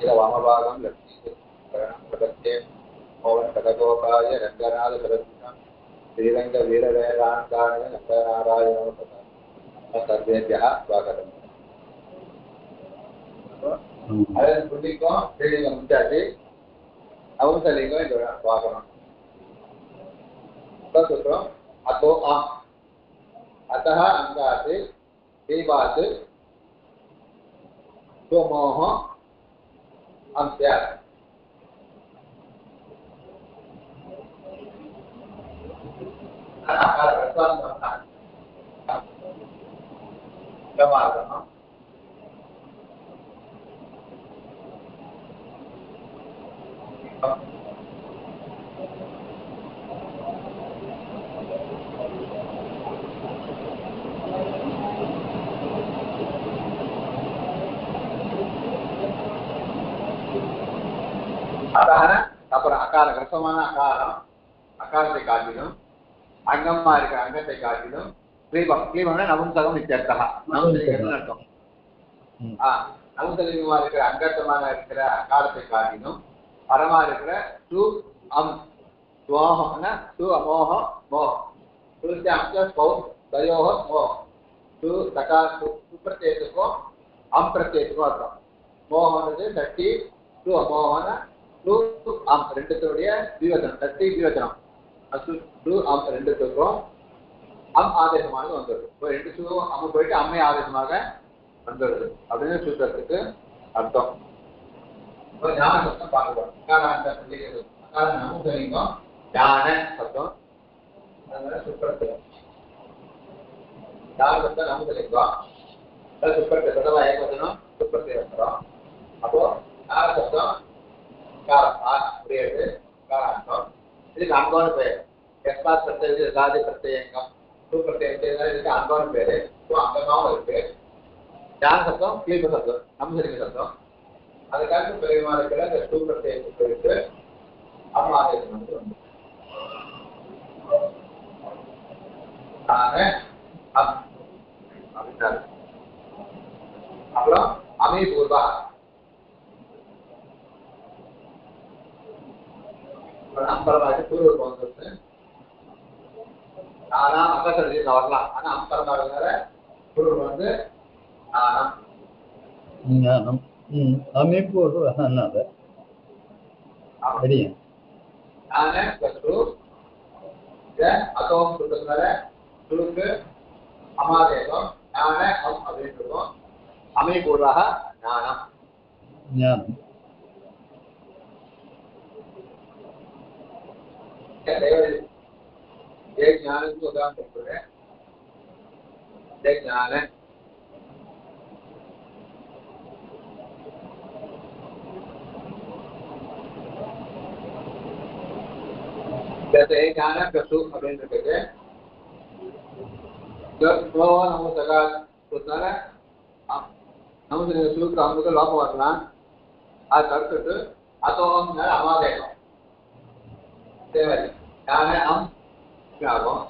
वामभागं लक्ष्मीपत्ये पवन कटकोपाय रंगनाथ सरस्वती श्रीरंग वीरवेदांताय नंदनारायण सर्वेभ्यः स्वागतम् அதன் புள்ளிக்கும் ஸ்ரீலிங்கம் முடிச்சாச்சு அவசலிங்கம் இந்த பார்க்கணும் சொல்றோம் अतो अम् अतः अंगात् देवात् सोमोः अम् स्यात् அப்புறம் அகார ரசமான அகாரம் அகாரத்தை காட்டிலும் அங்கமா இருக்கிற அங்கத்தை காட்டிலும் கிளீபம் கிளீபம்னா நவம்சகம் இத்தியர்த்தா நவம்சலிங்கம்னு அர்த்தம் நவம்சலிங்கமா இருக்கிற அங்கத்தமான இருக்கிற அகாரத்தை காட்டிலும் பரமா இருக்கிற து அம் துவோஹம்னா து அமோஹ மோஹ துஸ்ய அம்ச ஸ்பௌ தயோஹ மோஹ து தகா சுப்ரத்யேதுக்கும் அம் பிரத்யேதுக்கும் அர்த்தம் மோஹன்றது தட்டி து அமோஹன டு அம் ரெண்டுத்தோடைய திவச்சனம் தட்டி திவச்சனம் அசு டு அம் ரெண்டுத்துக்கும் அம் ஆதேசமாக வந்துடுது இப்போ ரெண்டு சுகம் அம்ம போயிட்டு அம்மை ஆதேசமாக வந்துடுது அப்படின்னு சூத்திரத்துக்கு அர்த்தம் இப்போ ஞான சப்தம் பார்க்கலாம் அகார நமுதலிங்கம் ஞான சப்தம் அதனால சுப்பிரத்தியம் ஞான சப்தம் நமுதலிங்கம் சுப்பிரத்திய சதவா ஏகவச்சனம் சுப்பிரத்திய வச்சுறோம் அப்போ ஞான சப்தம் காரணம் இதுக்கு அன்பான பெயர் எஸ்பாத் பிரத்யேக சாதி பிரத்யேகம் இதுக்கு அன்பான பேரு அங்கமாவும் இருக்கு ஞான சப்தம் கிளீப சப்தம் நம்சலிங்க சப்தம் அதுக்காக பெரியமா இருக்கிற இந்த டூ பிரத்யேகத்துக்கு அம்மாதேசம் வந்து அப்படின்னாரு அப்புறம் அமீபூர்வா அம்பரமாக பூர்வ வந்து நானாம் அகசரி வரலாம் ஆனா அம்பரமாக பூர்வ வந்து நானம் ஞானம் அமீபூர்வ அனாத சரியா நானே கற்று அதோம் சொல்றதுனால சுருக்கு அமாதேசம் நானே அம் அப்படின்னு இருக்கும் அமீபூர்வாக ஞானம் ஞானம் एक ज्ञान को उदाहरण है एक ज्ञान है जैसे एक ज्ञान है प्रस्तुत अभिन्न करके जब दो हम सगा उतना है हम शुरू का हम तो लाभ वाला आ करते आ तो हम ना हमारे देवरी ज्ञान हम ज्ञानम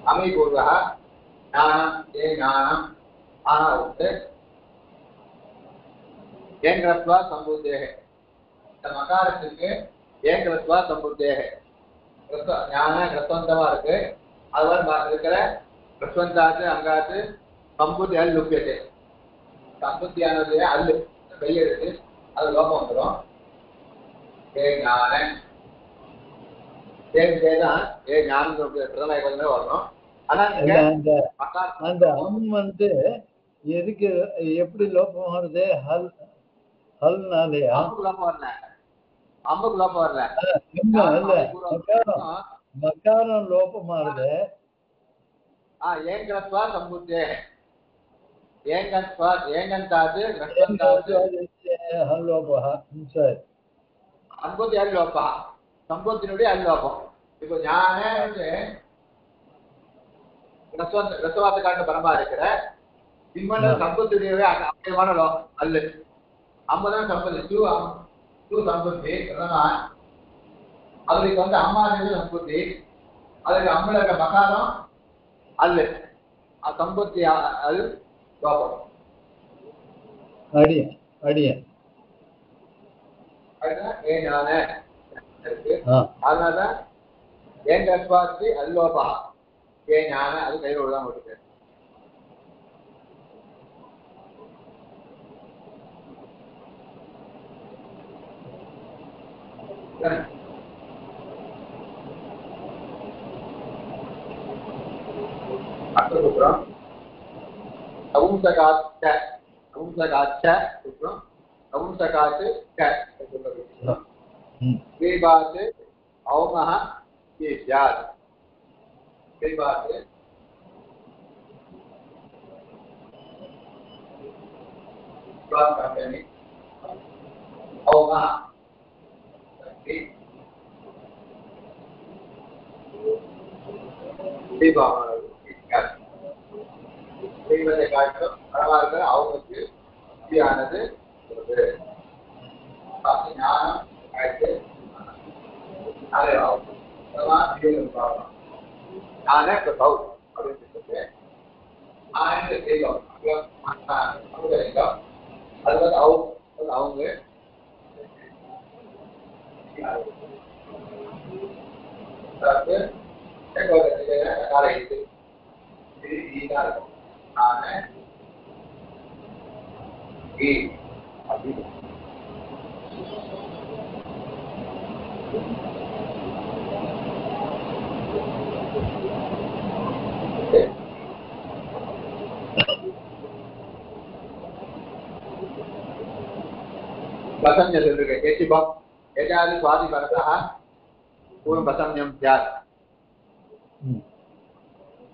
अमीपूर्वः ज्ञानम ये ज्ञानम आना होते येन कृत्वा संबुद्धे है मकारस्य येन कृत्वा संबुद्धे है ज्ञान कृत्वंतमा இருக்கு அதுவரை இருக்கிற कृत्वंताத்து அங்காத்து சம்புத்தி அல் லுப்யதே சம்புத்தியானது அல் வெளிய இருக்கு அது லோபம் வந்துரும் ये ज्ञान அந்த அம் வந்து எதுக்கு எப்படி லோபம் வருது ஹல் ஹல்னாலயா மக்காரம் லோபமா வருது ஏங்கத்வா சம்புத்தே ஏங்கந்தாது ஹல்லோபா சரி அன்புத்தி அல்லோப்பா சம்பத்தினுடைய அல்லோபம் இப்போ ஞான வந்து ரசவாசக்காரன் பரமா இருக்கிற இம்மன சம்பத்தினுடைய அக்கமான அல்லு அம்மதான் சம்பத்தி டூ சம்பத்தி அதுக்கு வந்து அம்மா சம்பத்தி அதுக்கு அம்மல இருக்க மகாரம் அல்லு சம்பத்தி அது லோபம். அடியன் அடியன் ஏனான இருக்கு. அதனாலதான் ஏன் கர்ப்பாத்தி அல்லோபா ஏன் ஞான அது கையில் தான் இருக்கு. அடுத்த சூத்திரம் அவும்சகாச்ச அவும்சகாச்ச சூத்திரம் அவும்சகாச்சு ஸ்ரீபாத்து औमः स्यात् श्रीबात् बात करते हैं औमः श्रीबात श्रीमते काटो परमार्थ औमக்கு சியானது சொல்லுது. ஞானம் ஆயிட்டு अरे आओ तमाम ये बाबा आने तो बहुत अभी तो आने के लिए हम करेंगे अगर आओ तो आओगे तब एक और चीज़ है कार है ये कार आने ये अभी बसंज्ञ சொல்லிருக்கேன். கேசி பாப் ஏதாவது சுவாதி வரதா பூர்வ பசம்ஞம் தியார்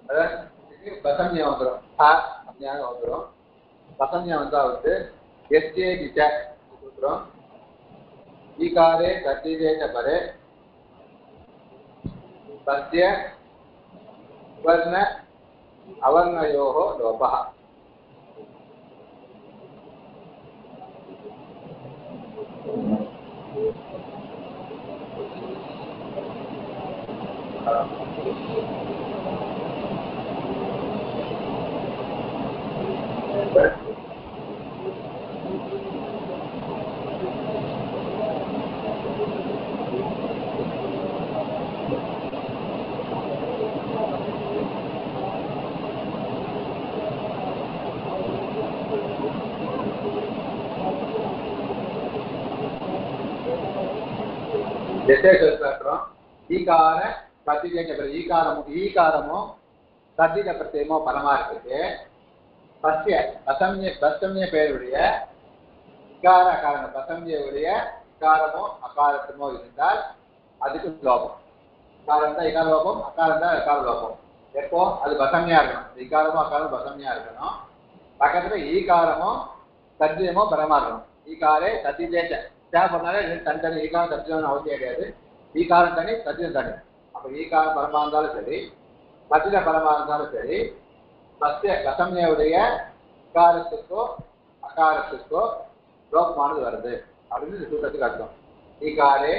அதான் பசம்ஞம் வந்துடும். ஞானம் வந்துடும். பசம்ஞம் வந்தா எஸ்ஏ கிட்ட சொல்றோம். ஈகாரே கத்திரேன பரே சத்ய வர்ண அவர்ணயோஹ லோபः. ஈகார ஈகாரமோ சத்திக பிரத்யமோ பரமார்த்தத்துக்கு பசம்ய பெயருடைய இகார அகாரம் பசம்யுடைய இகாரமோ அகாரத்துமோ இருந்தால் அதுக்கு லோபம். இகாரம் தான் இகார லோபம், அகாரம் தான் இகார லோபம். எப்போ அது பசம்யா இருக்கணும். இகாரமோ அகாரம் பசம்யா இருக்கணும். பக்கத்துல ஈகாரமோ சத்தியமோ பரமா இருக்கணும். ஈகாரே சத்தியேச்ச பண்ணாலே தனித்தனி ஈகாரம் சத்தியம் அவசியம் கிடையாது. ஈகாரம் தனி சத்தியம் தனி. அப்ப ஈகாரம் பரமா இருந்தாலும் சரி சத்திய பரமா இருந்தாலும் சரி சத்திய கசம்யுடைய இகாரத்துக்கோ அகாரத்துக்கோ லோகமானது வருது அப்படின்னு சூத்திரத்துக்கு அர்த்தம். ஈகாரே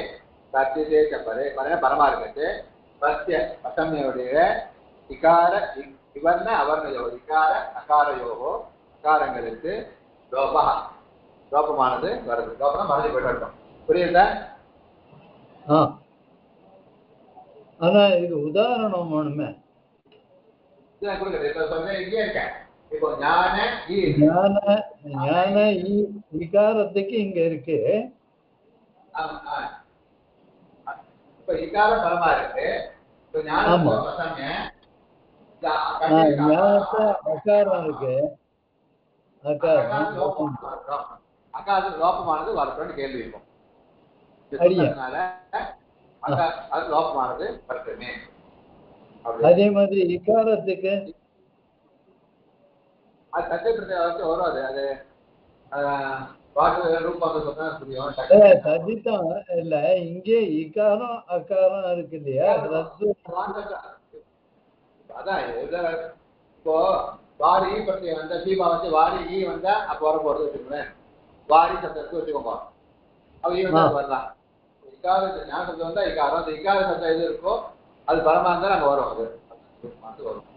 சத்தியேச்ச பரே பரமா இருக்கிறது சத்திய கசம்யுடைய இகார இவர்ண அவர்ணயோ இகார அகாரயோகோ அகாரங்களுக்கு லோபமானது வருது. லோபம் மறந்து போயிட்டு அர்த்தம். புரியுதா? ஆனா இது உதாரணம் வேணுமே. இப்போ ஞான இகாரத்துக்கு இங்க இருக்கு. இப்ப இகாரம் பரமா இருக்கு. அகாரம் இருக்கு. அகாரம் லோபமானது வரப்போன்னு கேள்வி இருக்கும். அதே மாதிரி இகாரத்துக்கு அது சத்திய பிரத்யேகத்துக்கு வரும். அது சதிதான் இல்ல. இங்கே இகாரம் அகாரம் இருக்கு இல்லையா? அதான் இப்போ வாரி பற்றி வந்த தீபா வந்து வாரி ஈ வந்தா அப்ப வர போறது வச்சுக்கோங்களேன். வாரி சப்தத்துக்கு வச்சுக்கோங்க. அவ ஈ வந்தா வரலாம். இக்கார ஞாபகத்துல வந்தா இக்காரம் அந்த இக்கார சப்தம் எது இருக்கோ அது பரமா இருந்தா அங்க வரும். அது வரும்.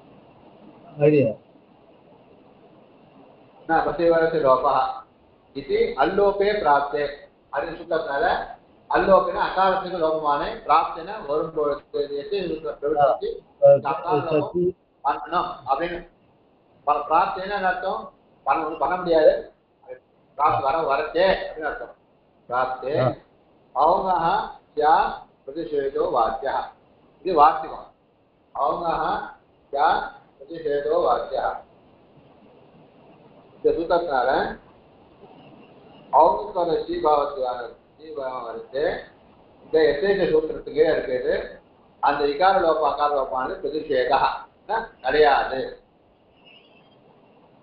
Idea. न प्रत्ययस्य लोपः इति अल्लोपे प्राप्ते அது சுத்தத்தால अल्लोपेन अकारस्य लोपमाने प्राप्तेन வரும்போது எது பிரவர்த்தி Sati. பண்ணணும் அப்படின்னு பிராப்தினா அர்த்தம் பண்ண முடியாது பிராப்தி வரச்சே அப்படின்னு அர்த்தம் பிராப்தே அவங்கஹ யா பிரதிஷேதோ வாக்கியா இது வாக்கியம் அவங்கஹ யா பிரதிஷேதோ வாக்கியா இந்த சூத்திரத்தால அவங்களுக்கான ஸ்ரீபாவம் வருது இந்த எஸ்ஐ சூத்திரத்துக்கே இருக்குது அந்த இகார லோபம் அகார லோபமானது பிரதிஷேதா கிடையாது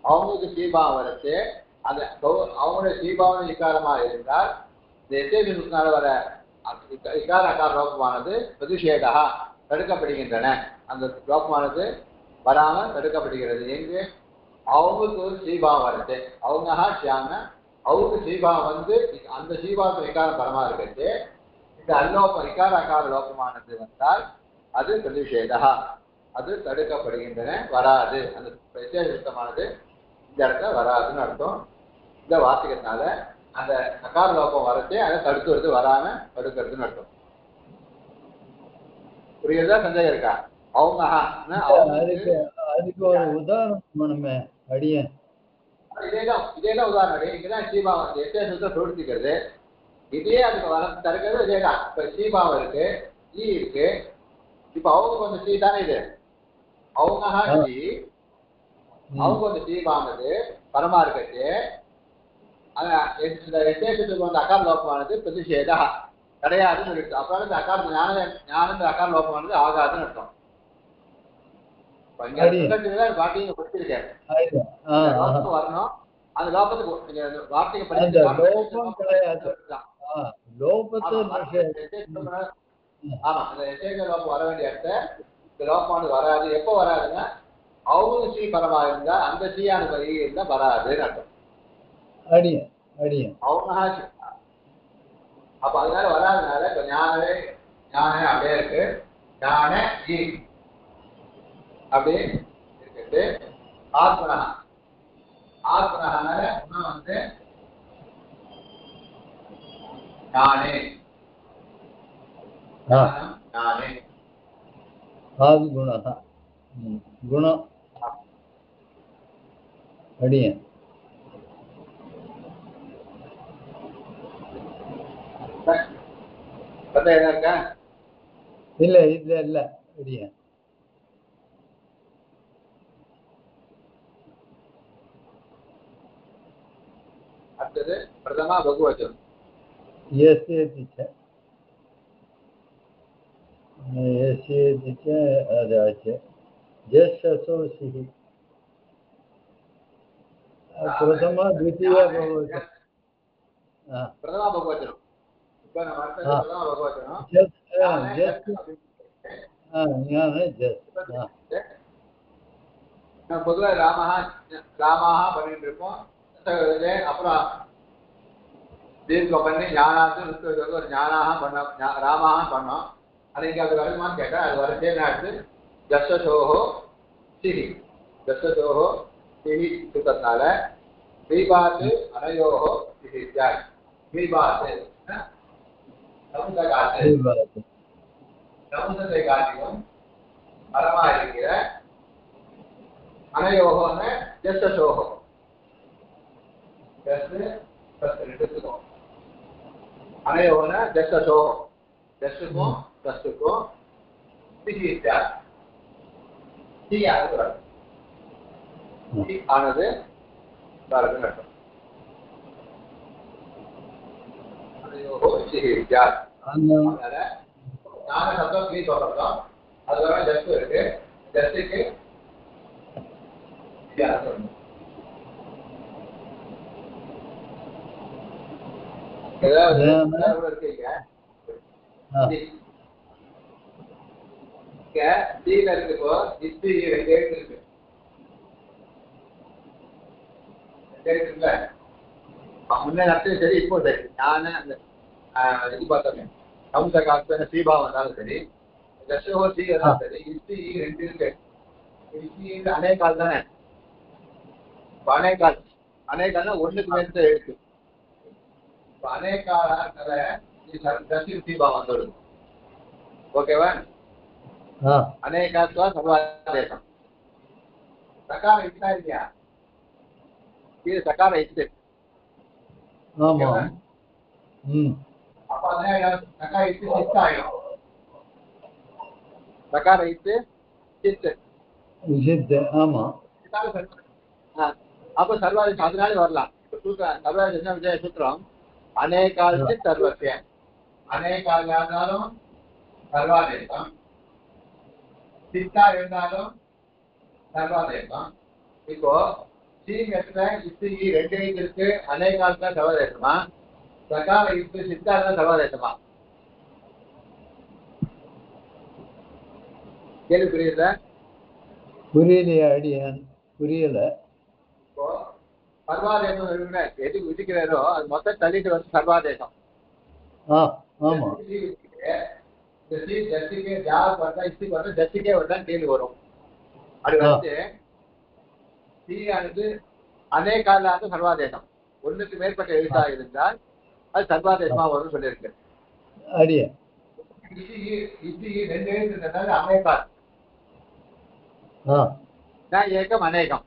அவங்களுக்கு ஸ்ரீபாவம் வருது அந்த அவங்களுடைய ஸ்ரீபாவம் இக்காரமாக இருந்தால் இந்த எஸ்ஐ சூத்திரத்தினால வர இகார அகார லோபமானது பிரதிஷேதா தடுக்கப்படுகின்றன அந்த லோபமானது வராமல் தடுக்கப்படுகிறது எங்கு அவங்களுக்கு ஒரு ஸ்ரீபாவம் வருது அவங்க ஷியாங்க அவங்க ஸ்ரீபாவம் வந்து அந்த ஸ்ரீபாவத்து விகாரம் பரமா இருக்கிறது இந்த அல்லோபம் விகார அகார லோபமானது வந்தால் அது பிரதிஷேதா அது தடுக்கப்படுகின்றன வராது அந்த விசேஷமானது இந்த இடத்துல வராதுன்னு அர்த்தம் இந்த வாசிக்கிறதுனால அந்த அகார லோபம் வரது அதை தடுக்கிறது வராம தடுக்கிறதுன்னு அர்த்தம் புரியுதா சந்தேகம் இருக்கா அவங்க அதுக்கு ஒரு உதாரணம் அடியேன் இதேதான் உதாரணம் இங்கதான் ஸ்ரீபாவம் எத்தனை பிரவர்த்திக்கிறது இதே அதுக்கு வர தடுக்கிறது இதேதான் இப்ப ஸ்ரீபாவம் இருக்கு ஈ இருக்கு இப்ப அவங்க கொஞ்சம் ஸ்ரீ தானே இது அவங்க ஸ்ரீ அவங்க கொஞ்சம் ஸ்ரீபானது பரமா இருக்கிறது இந்த எத்தேசத்துக்கு வந்து அகார லோபமானது பிரதிஷேதா கிடையாதுன்னு இருக்கு அப்புறம் இந்த அகார ஞான அகார லோபமானது ஆகாதுன்னு அர்த்தம் வார்த்தையை கொடுத்திருக்கேன் வரணும் அந்த லோபத்துக்கு வார்த்தையை படிச்சு ஆமா இந்த எச்சரிக்கை லோபம் வர வேண்டிய இடத்த இந்த லோபமானது வராது எப்போ வராதுன்னா அவங்க ஸ்ரீ பரமா இருந்தா அந்த ஸ்ரீயான இருந்தா வராதுன்னு அர்த்தம் அவங்க அப்ப அதனால வராதனால இப்ப ஞானே அப்படியே இருக்கு ஞான ஈ அப்படியே இருக்குது ஆத்மனா ஆத்மனால வந்து ஞானே ஞானே ஆது குணம் அடியன் இருக்கா இல்ல அடியன் அடுத்தது பிரதமா பகுவச்சனம் அதாச்சு ஜஸ் அசோசிஹி பிரதமா த்விதீயா பகுவச்சனம் பிரதமா பகுவச்சனம் இப்ப நம்ம அடுத்தது பிரதமா பகுவச்சனம் பொதுவாக ராமாக பண்ணிட்டு இருப்போம் அப்புறம் தீர்க்கம் பண்ணி ஞானாத்து ஒரு ஞானாக பண்ணோம் ராமாக பண்ணோம் அது இங்கே அது வருமானு கேட்டால் அது வரதே எடுத்து ஜஸ்வசோஹோ சிஹி சுத்தத்தினால ஸ்ரீபாத்து அனையோகோ சிஹி தியாகி ஸ்ரீபாத்து சமுதத்தை காட்டிலும் மரமா இருக்கிற அனையோகோன்னு ஜஸ்வசோஹோ எடுத்துக்கும் அனையோகன ஜஸ்வசோஹோ ஜஸ்டுக்கும் தஸ்டுக்கும் சிஹி தியாகி ஆனது நடக்கும் சப்தம் கிளீ சொல்றோம் அது வர ஜஸ்ட் இருக்கு ஜஸ்டுக்கு இருக்குப்போ இஸ்தி ரெண்டு இருக்கு முன்னே நடத்தது சரி இப்போ சரி ஞான அந்த இது பார்த்தோமே கம்ச காஸ்தன ஸ்ரீபாவம் இருந்தாலும் சரி தசோஹோ ஸ்ரீ இருந்தாலும் சரி இஸ்தி ரெண்டு இருக்கு அநேகால் தானே. அநேகால்னா ஒண்ணுக்கு மேல எழுத்து. அநேகால தீபா வந்துடும். ஓகேவா? அநேகாத்வா சர்வாதேசம். சகார இத்தா இல்லையா? இது சகார இத்து. ஆமா. அப்ப சகார இத்து சித்து ஆயிடும். சகார இத்து சித்து. ஆமா. அப்ப சர்வாதேசம் அதனால வரலாம். சர்வாதேசம் விஜய சூத்திரம் அநேகால்சி சர்வசிய. அநேகால் இருந்தாலும் சர்வாதேசம், சித்தா இருந்தாலும் சர்வாதேசம். இப்போ சீங்கத்துல இத்து ரெண்டு ஐந்து இருக்கு. அநேகால் தான் சர்வாதேசமா, சகால இத்து சித்தா தான் சர்வாதேசமா? கேள்வி புரியுத? புரியலையா அடியான்? புரியல. இப்போ சர்வாதேசம் எது விதிக்கிறாரோ அது மொத்தம் தள்ளிட்டு வந்து சர்வாதேசம். ஆமா. ஜஸ்டிக்கே வரதான் கேள்வி வரும். அது வந்து சீயானது அநேகாலாத சர்வாதேசம். ஒண்ணுக்கு மேற்பட்ட எழுத்தா இருந்தால் அது சர்வாதேசமா வரும்னு சொல்லியிருக்கு. அடியா ரெண்டு எழுத்து இருந்ததால அநேகால். நான் ஏகம் அநேகம்.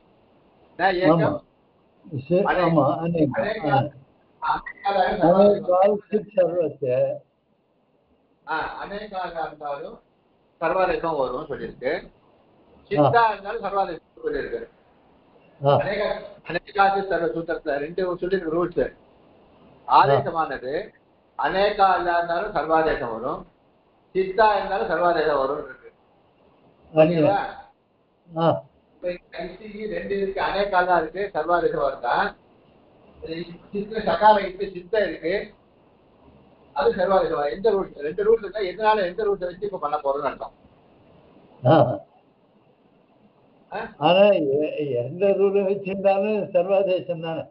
நான் ஏகம் அநேகால இருந்தாலும் சர்வாதேசம் வரும் சொல்லியிருக்கு. சித்தா இருந்தாலும் சர்வாதேசம் சொல்லியிருக்கு. அநேகாதி சர்வ சூத்திரத்துல ரெண்டு சொல்லியிருக்கு ரூல்ஸ். ஆதேசமானது அநேகா இருந்தாலும் சர்வாதேசம் வரும், சித்தா இருந்தாலும் சர்வாதேசம் வரும் இருக்கு. ஓகேவா? ரெண்டு இருக்கு, அநேகாலா இருக்கு, சர்வாதேசம் வருதா. சகார இருக்கு, சித்த இருக்கு, அது சர்வாதேசம். எந்த ரூல்ஸ்? ரெண்டு ரூல்ஸ் இருக்கா. எதனால எந்த ரூல்ஸ் வச்சு இப்ப பண்ண போறோம்னு அர்த்தம். ஆனா எந்த ரூல் வச்சிருந்தாலும் சர்வாதேசம் தானே.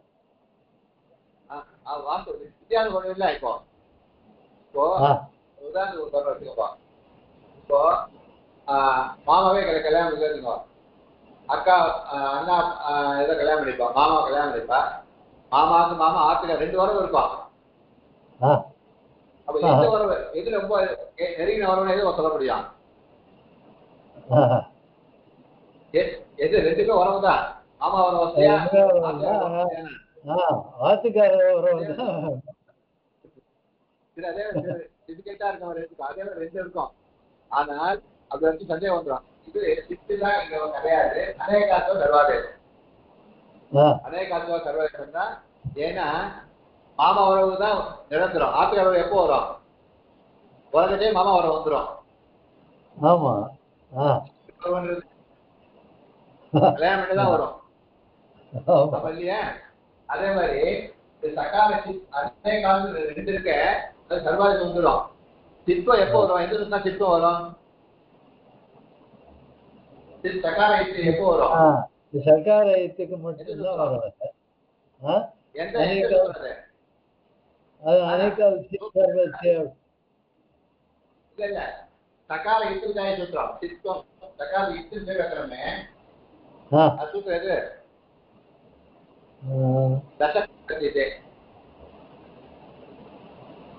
வித்தியாசம் ஒண்ணு இல்லை. இப்போ உதாரணத்துக்கு சொல்றதுப்பா, இப்போ மாமாவே கல்யாணம் பண்ணிக்கோ, அக்கா அண்ணா ஏதோ கல்யாணம் பண்ணிப்பா, மாமா கல்யாணம் பண்ணிப்பா. மாமாவுக்கு மாமா ஆத்துல 2 உறவு இருக்கும். அப்ப எந்த உறவு எது ரொம்ப நெருங்கின உறவுன்னு எதுவும் சொல்ல முடியும்? எது? 2மே உறவு தான். மாமா உறவு வசதியா, ஆத்துக்கார உறவு தான். அதே டிபிகேட்டா இருக்கும், அதே 2 இருக்கும். ஆனால் அது வந்து சந்தேகம் வந்துடும். இது சித்துதான் இங்க கிடையாது, அநேகாத்துவ சர்வாதேசம். அநேகாத்துவ சர்வாதேசம் தான். ஏன்னா மாமா உறவு தான் நிரந்தரம். ஆத்துக்கார உறவு எப்போ வரும்? உலகத்தே மாமா உறவு வந்துடும். ஆமா, கல்யாணம் பண்ணி தான் வரும் இல்லையா? அதே மாதிரி சகால அநேகால 2 இருக்க, அது சர்வாதேசம் வந்துடும். சிற்பம் எப்போ வரும்? எந்த இருந்தா சிற்பம் வரும்? சகார ஐத்து எப்போ வரும்? சகார ஐத்துக்கு மட்டும்தான் வரும். இல்ல சகார இத்துக்காய சூத்திரம். சிற்பம் சகார இத்து வைக்கிறோமே, சூத்திரம் எது? தசக்வதீதே.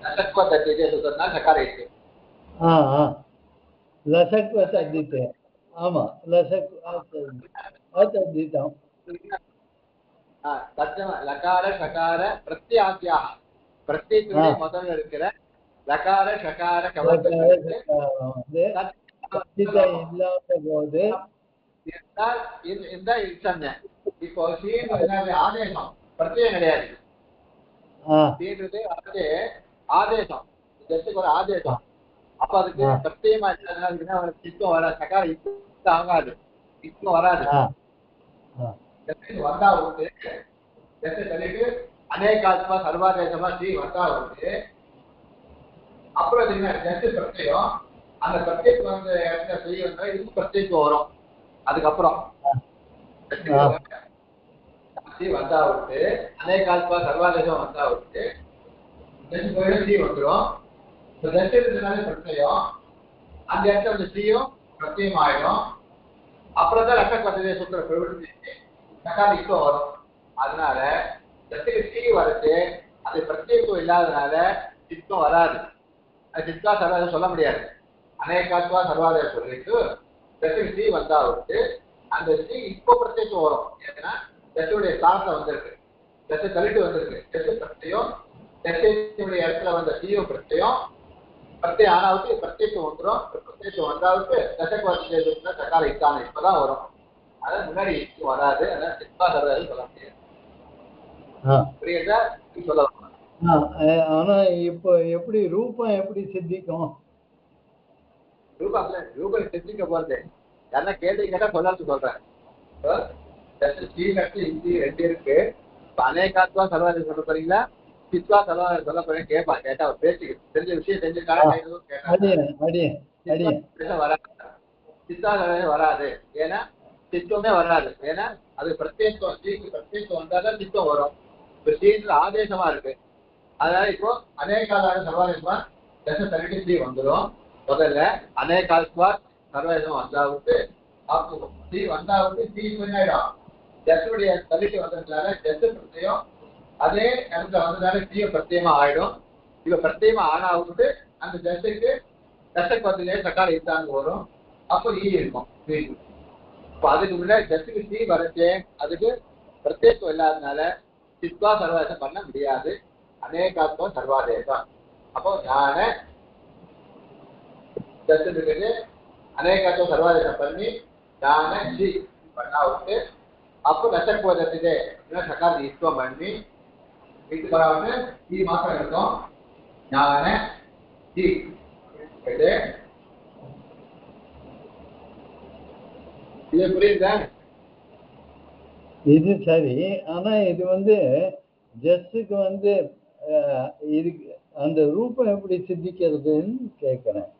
தசக்வதீதே சூத்திரம்னா சகார இத்து. லசக்வதீதே. ஆமா, லசக்வதீதம். தர்ஜம லகார ஷகார பிரத்யாத்யா. பிரத்யேகத்துடைய முதல்ல இருக்கிற லகார ஷகார இல்லாத போது இந்த இச்சன்ன. இப்போ ஆதேசம் பிரத்யேகம் கிடையாது. சீன்றது வந்து ஆதேசம், ஜஸ்ட் ஒரு ஆதேசம். அப்ப அதுக்கு பிரத்யேகமா இருக்கிறதுனால சித்தம் வராது. சகார இத்து ஆகாது, இத்தம் வராது. வந்தா உண்டு சொல்லிட்டு அநேகாத்மா சர்வாதேசமா ஸ்ரீ வந்தா உண்டு. அப்புறம் ஜஸ்ட் பிரத்யம், அந்த பிரத்யேகம் வந்து இடத்துல ஸ்ரீ வந்தா இதுக்கு பிரத்யேகம் வரும். அதுக்கப்புறம் ஸ்ரீ வந்தா உண்டு, அநேகாத்மா சர்வாதேசம் வந்தா உண்டு, ஸ்ரீ வந்துடும். பிரத்யம் அந்த இடத்துல வந்து ஸ்ரீயும் பிரத்யம் ஆயிடும். அப்புறம் தான் ரசக்வத்திலே சூத்திர பிரவருத்தி சகாரம் இப்போ வரும். அதனால ஜத்துக்கு சி வருது, அது பிரத்யேகம் இல்லாதனால சித்தம் வராது. அது சித்தா சர்வாதம் சொல்ல முடியாது. அநேகாத்வா சர்வாதம் சொல்லிட்டு ஜத்துக்கு சி வந்தாவுக்கு அந்த சி இப்போ பிரத்யேகம் வரும். ஏன்னா ஜத்துடைய ஸ்தானத்துல வந்திருக்கு, ஜத்து தள்ளிட்டு வந்திருக்கு. ஜத்து பிரத்யம் ஜத்துடைய இடத்துல வந்த சியும் பிரத்யம் பிரத்யம் ஆனாவுக்கு பிரத்யேகம் வந்துடும். பிரத்யேகம் வந்தாவுக்கு தசக்வாத்திலே சகாரம் இத்தானம் இப்பதான் வரும். அதான் முன்னாடி வராது. அதான் சித்தா சர்வாதம் சொல்ல முடியாது. புரியுதா? சொல்லலாம். ஆனா இப்போ எப்படி ரூபம் எப்படி சித்திக்கும்? ரூபம் சித்திக்க போறது என்ன கேள்வி கேட்டா சொல்லாது சொல்றேன். ரெண்டு இருக்கு. அநேகாத்வா சர்வாதம் சொல்ல போறீங்களா, சித்வா சர்வாதம் சொல்ல போறீங்க கேட்பான். கேட்டா பேச்சுக்கு தெரிஞ்ச விஷயம் தெரிஞ்சிருக்காங்க வராது. சித்தா சர்வாதம் வராது. ஏன்னா சித்தமே வராது. ஏன்னா அது பிரத்யேகம் சீக்கு பிரத்யேகம் வந்தாதான் சித்தம் வரும். இப்ப சீன்ற ஆதேசமா இருக்கு. அதனால இப்போ அநேகாதார சர்வாதேசமா தச தரட்டி சி வந்துடும். முதல்ல அநேகாத்வா சர்வாதேசம் வந்தாவுக்கு சி வந்தாவுக்கு சி ஆயிடும். ஜத்துடைய தள்ளிட்டு வந்ததுனால ஜத்து பிரத்யம் அதே இடத்துல வந்ததுனால சீய பிரத்யமா ஆயிடும். இப்ப பிரத்யமா ஆனாவுக்கு அந்த ஜத்துக்கு தசக்வத்திலே சக்கால இத்தாங்க வரும். அப்போ ஈ இருக்கும். இப்போ அதுக்கு முன்னாடி ஜத்துக்கு சி வரைச்சே அதுக்கு பிரத்யேகம் இல்லாதனால சித்வா சர்வாதேசம் பண்ண முடியாது. அநேகாத்வம் சர்வாதேசம். அப்போ ஞான ஜத்துக்கு அநேகாத்வம் சர்வாதேசம் பண்ணி ஞான சி பண்ணாவுக்கு அப்போ தசக்வதத்திலே சகார ஈஸ்வம் பண்ணி வீட்டு பரவாயில்ல சி மாத்திரம் இருக்கும். ஞான சி இது புரியுதா? இது சரி. ஆனா இது ஜஸ்ஸுக்கு இதுக்கு அந்த ரூபம் எப்படி சித்திக்கிறதுன்னு கேட்கிறேன்.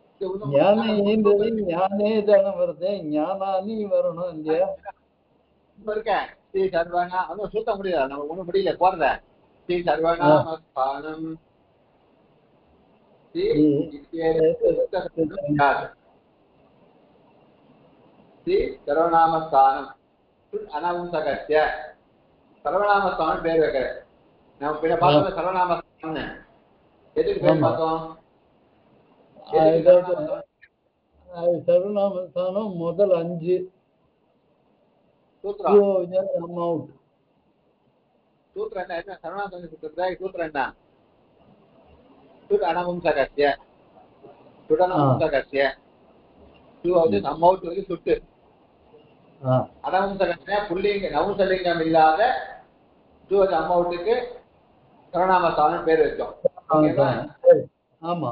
ஞானேன்றது ஞானே தானே வருது, ஞானானி வரணும் இல்லையா? இருக்கேன் ஸ்ரீ சர்வனா அதுவும் சுத்த முடியாது. நம்ம ஒண்ணும் முடியல போறத. ஸ்ரீ சர்வநாமஸ்தானம் ஸ்ரீ சர்வநாமஸ்தானம் அனவம்சகஸ்ய சர்வநாமஸ்தானம் பேர் வைக்கிற. நம்ம பின்ன பார்த்தோம் சர்வநாமஸ்தானம் எதுக்கு பேர் பார்த்தோம்? சர்வநாமஸ்தானம் முதல் 5 சூத்திரம். சூத்திரம் என்ன சர்வநாமஸ்தானம் சூத்திரம் என்ன? அனவம்சகஸ்ய சுடனவம்சகஸ்ய அமௌண்ட் சுட்டு அனவம்சகஸ்ய புல்லிங்க நவம்சலிங்கம் இல்லாத அமௌண்ட்டுக்கு சர்வநாமஸ்தானம் பேர் வச்சோம். ஆமா.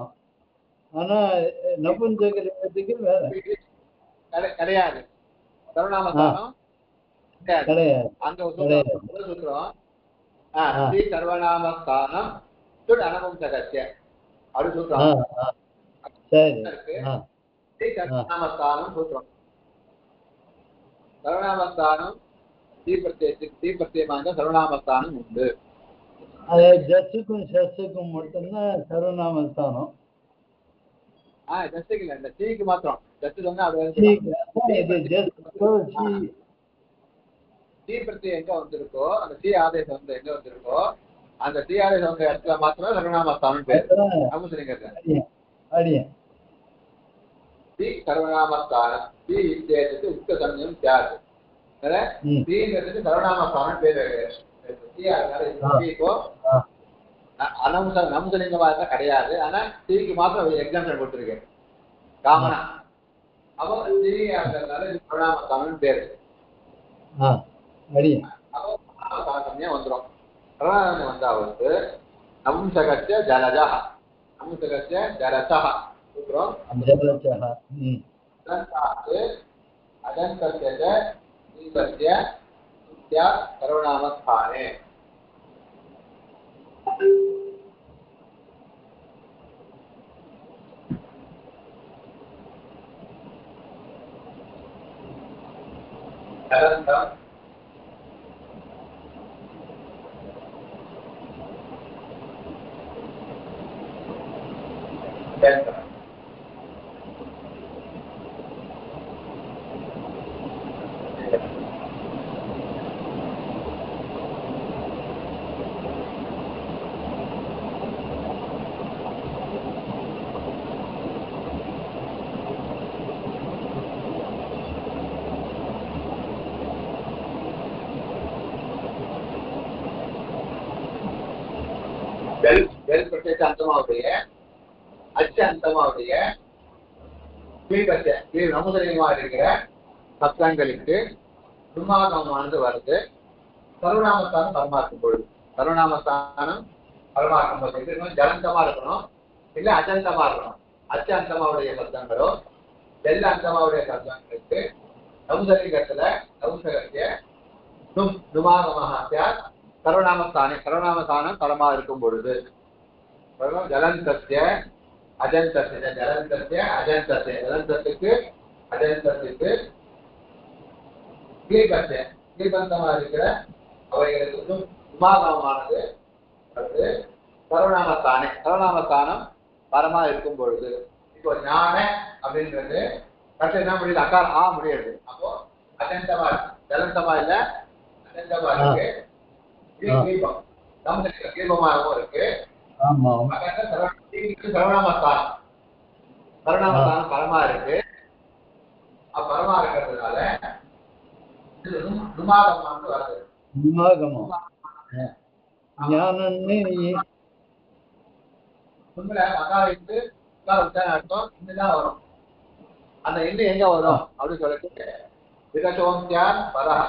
ஆனா நபுஞ்சகலிங்கத்துக்கு கிடையாது. சர்வநாமஸ்தானம் கிடையாது. அங்க சூத்திரம் ஸ்ரீ சர்வநாமஸ்தானம் சுட் அனவம்சகஸ்ய அப்படி சூத்திரம் இருக்கு. ஸ்ரீ சர்வநாமஸ்தானம் சூத்திரம். சர்வநாமஸ்தானம் தீபிரத்தியமாக சர்வநாமஸ்தானம் உண்டு. ஜஸ்ஸுக்கும் ஷஸ்ஸுக்கும் மட்டும்தான் சர்வநாமஸ்தானம். ஜஸ்ஸுக்கு இல்லை, இந்த சீக்கு மாத்திரம். ஜஸ்ஸுக்கு சி பிரத்தியம் எங்க வந்திருக்கோ அந்த சி ஆதேசம் எங்க வந்திருக்கோ அந்த சி ஆதேசம் வந்த இடத்துல மாத்திரம் சர்வநாமஸ்தானம் பேர். சி சர்வநாமஸ்தானம் சி இத்தேஜத்து உக்த சமயம் தியாகு சீங்கிறதுக்கு சர்வநாமஸ்தானம் பேர். இப்போ நம்சலிங்கமா இருந்தா கிடையாது. ஆனா சீக்கு மாத்திரம் எக்ஸாம்பிள் கொடுத்துருக்கேன் காமனா. அப்போ சி இருக்கிறதுனால சர்வநாமஸ்தானம் பேரு. வந்துடும். சர்வநாமம் வந்தாவது நம்சகஸ்ய ஜலஜா நம்சகஸ்ய ஜலசா சூத்திரம். அஜந்தஸ்ய தீபஸ்ய நித்யா சர்வநாமஸ்தானே. அனந்தம் வெல் பிரத்யட்ச அந்தமாவுடைய அச்ச அந்தமாவுடைய கீழ்பட்ச கீழ் நமுதலியமா இருக்கிற சப்தங்களுக்கு துர்மாகமானது வருது. சர்வநாமஸ்தானம் பரமாக்கும் பொழுது சர்வநாமஸ்தானம் பரமாக்கும் போது இருக்கணும், ஜலந்தமா இருக்கணும், இல்ல அஜந்தமா இருக்கணும். அச்ச அந்தமாவுடைய சப்தங்களோ வெள்ள அந்தமாவுடைய சப்தங்களுக்கு நமுதலிங்கத்துல நமுசகத்திய துமாகமாக சர்வநாமஸ்தானம் பரமா இருக்கும் பொழுது ஜலந்தத்திய அஜந்தத்திய ஜலந்தத்திய அஜந்தத்திய ஜலந்தத்துக்கு அஜந்தத்துக்கு கீழ்பந்தமா இருக்கிற அவைகளுக்கு உமாகமானது அது சர்வநாமஸ்தானம் பரமா இருக்கும் பொழுது. இப்போ ஞான அப்படின்றது கரெக்ட் என்ன முடியுது, அக்கார் ஆ முடியாது. அப்போ அஜந்தமா ஜலந்தமா இல்ல அஜந்தமா இருக்கு, தீபம் நமக்கு தீபமாகவும் இருக்கு. சர்வநாமஸ்தானம் பரமா இருக்கு. பரமா இருக்கிறதுனால துமாகமானது வருது. அக்காரிட்டு அர்த்தம் இன்னுதான் வரும். அந்த இன்னும் எங்க வரும் அப்படின்னு சொல்லிட்டு விதச்சோந்தியார் பரஹ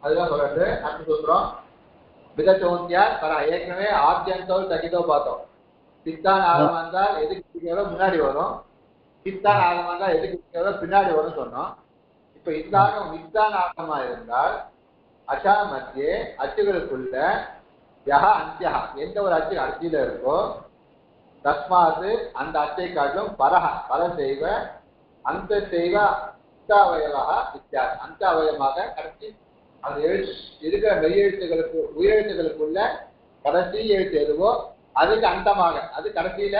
அதுதான் சொல்றது. அடுத்த சூத்திரம் விதச்சோந்தியார் பரஹ. ஏற்கனவே ஆத்தியந்தோ தகிதோ பார்த்தோம். சித்தான் ஆகம் வந்தால் எதுக்கு முன்னாடி வரும், சித்தான் ஆகம் வந்தால் எதுக்கு பின்னாடி வரும் சொன்னோம். இப்ப இந்த ஆகம் வித்தான் ஆகமா இருந்தால் அச்சா மத்தியே அச்சுகளுக்குள்ள யஹ அந்தியா எந்த ஒரு அச்சு அச்சியில இருக்கோ தஸ்மாது அந்த அச்சை காட்டிலும் பரஹ பர செய்வ அந்த செய்வ அந்தாவயவாக வித்தியாசம். அந்த அவயமாக கடைசி அந்த இருக்கிற மெய்யெழுத்துகளுக்கு உயிரெழுத்துகளுக்குள்ள கடைசி எழுத்து எதுவோ அதுக்கு அந்தமாக அது கடைசியில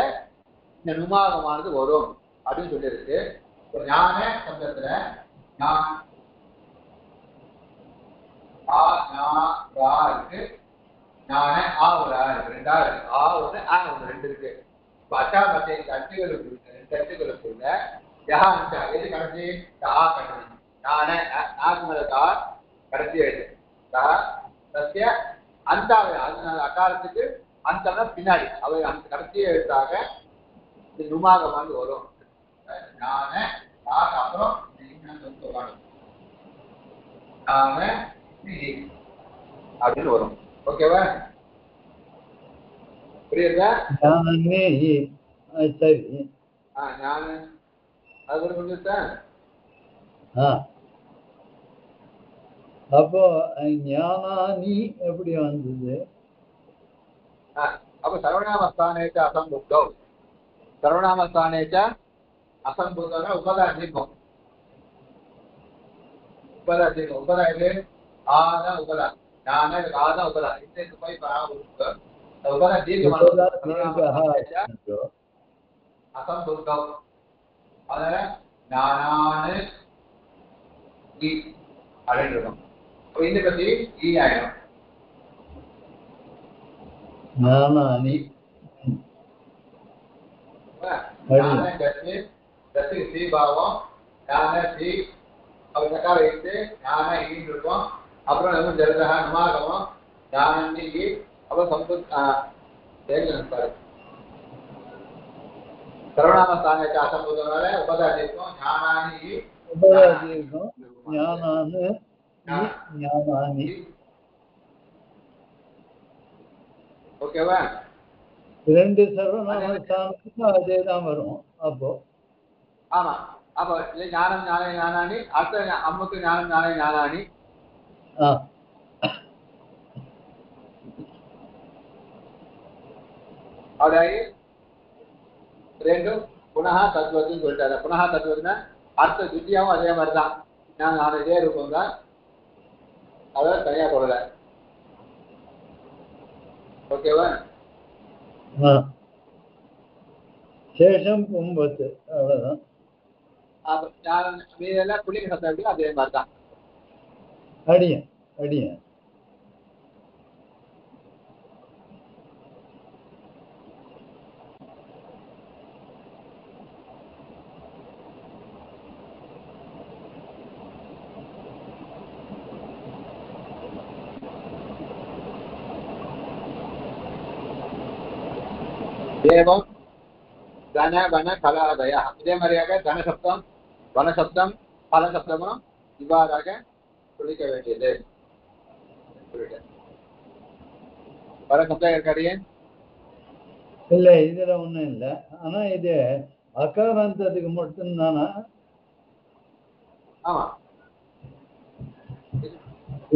இந்த நுமாகமானது வரும் அப்படின்னு சொல்லியிருக்கு. ஞான சப்தத்துல இருக்கு, ஞான ஆ ஒரு ஆ இருக்கு, ரெண்டா இருக்கு, ஆ ஒண்ணு ஆ ஒண்ணு ரெண்டு இருக்கு. இப்ப அச்சா மத்திய அச்சுகளுக்கு ரெண்டு அச்சுகளுக்குள்ள யஹா அஞ்சா எது கடைசி ஆ கடைசி ஞான ஆத்மதா கடைசி எழுது சத்திய அந்த அக்காலத்துக்கு அந்த பின்னாடி அவை அந்த கடைசி எழுத்தாக இந்த நுமாகமானது வரும். ஞான அப்புறம் அப்படின்னு வரும். ஓகேவா, புரியுதா? சரி, ஞான அது கூட புரிஞ்சுட்டா. அப்போ ஞானானி எப்படி வந்தது? அப்ப சர்வநாமஸ்தானேச்ச அசம்புத்தௌ சர்வநாமஸ்தானேச்ச அசம்புத்தௌனா உபதா தீபம். உபதா தீபம் உபதா இது ஆதான் உபதா ஞான ஆதான் உபதா இதுக்கு போய் உபதா தீபம் அசம்புத்தௌ. அதனால ஞானானு அப்படின்னு இருக்கும். இந்த பத்தி ஈ ஆயிடும். ஞானானி பாவம் ஞான சி அவர் சக்கார இட்டு ஞான ஈன்னு இருக்கும். அப்புறம் நம்ம ஜலதா நுமாகமம் ஞானி ஈ அப்புறம் சர்வநாமஸ்தான அசம்பூதனால உபதாதிக்கும் ஞானானி ஈ உபதாதிக்கும் ஞானானு ஞானானி. ஓகேவா? ரெண்டு சர்வநாமஸ்தானத்துக்கும் அதேதான் வரும். அப்போ ஆமா, அப்ப ஞானம் ஞானே ஞானானி அடுத்த அம்முக்கு ஞானம் ஞானே ஞானானி. அப்படியாகி ரெண்டும் புனகா தத்துவத்துன்னு சொல்லிட்டாரு. புனகா தத்துவத்துனா அடுத்த துத்தியாவும் அதே மாதிரிதான் நான் இதே இருக்கும் தான், அதை தனியா சொல்லல. ஓகேவா? சேஷம் கும்பத்து அவ்வளவுதான். மீதெல்லாம் புள்ளிங்க சத்தம் அதே மாதிரிதான். அடியன் அடியன் ஏவம் தன வன கலாதயா. இதே மாதிரியாக தனசப்தம் வனசப்தம் பலசப்தமும் இவ்வாறாக சொல்லிக்க வேண்டியது. பல சப்தம் இருக்காடியே இல்ல இதுல ஒண்ணும் இல்ல. ஆனா இது அகாராந்தத்துக்கு மட்டும்தானா? ஆமா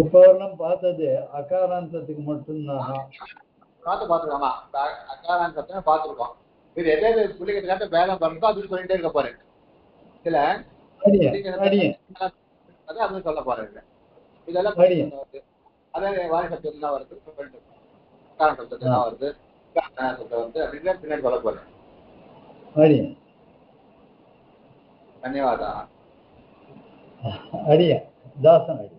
இப்ப எல்லாம் பார்த்தது அகாராந்தத்துக்கு மட்டும்தானா? பார்த்துருக்கோமா அக்காரான் சப்தம் பார்த்துருக்கோம். இது எதாவது புள்ளிக்கிறதுக்காக வேதம் பண்ணுறதோ அது சொல்லிட்டே இருக்க போறேன். சில அது சொல்ல போறேன். இதெல்லாம் வருது. அதே வாணி சப்தம் தான் வருது, அக்காரன் சப்தம் தான் வருது, சப்தம் வந்து அப்படின்னு பின்னாடி சொல்ல போறேன். ಧನ್ಯವಾದ. ಅಡಿಯ ದಾಸನ ಅಡಿ.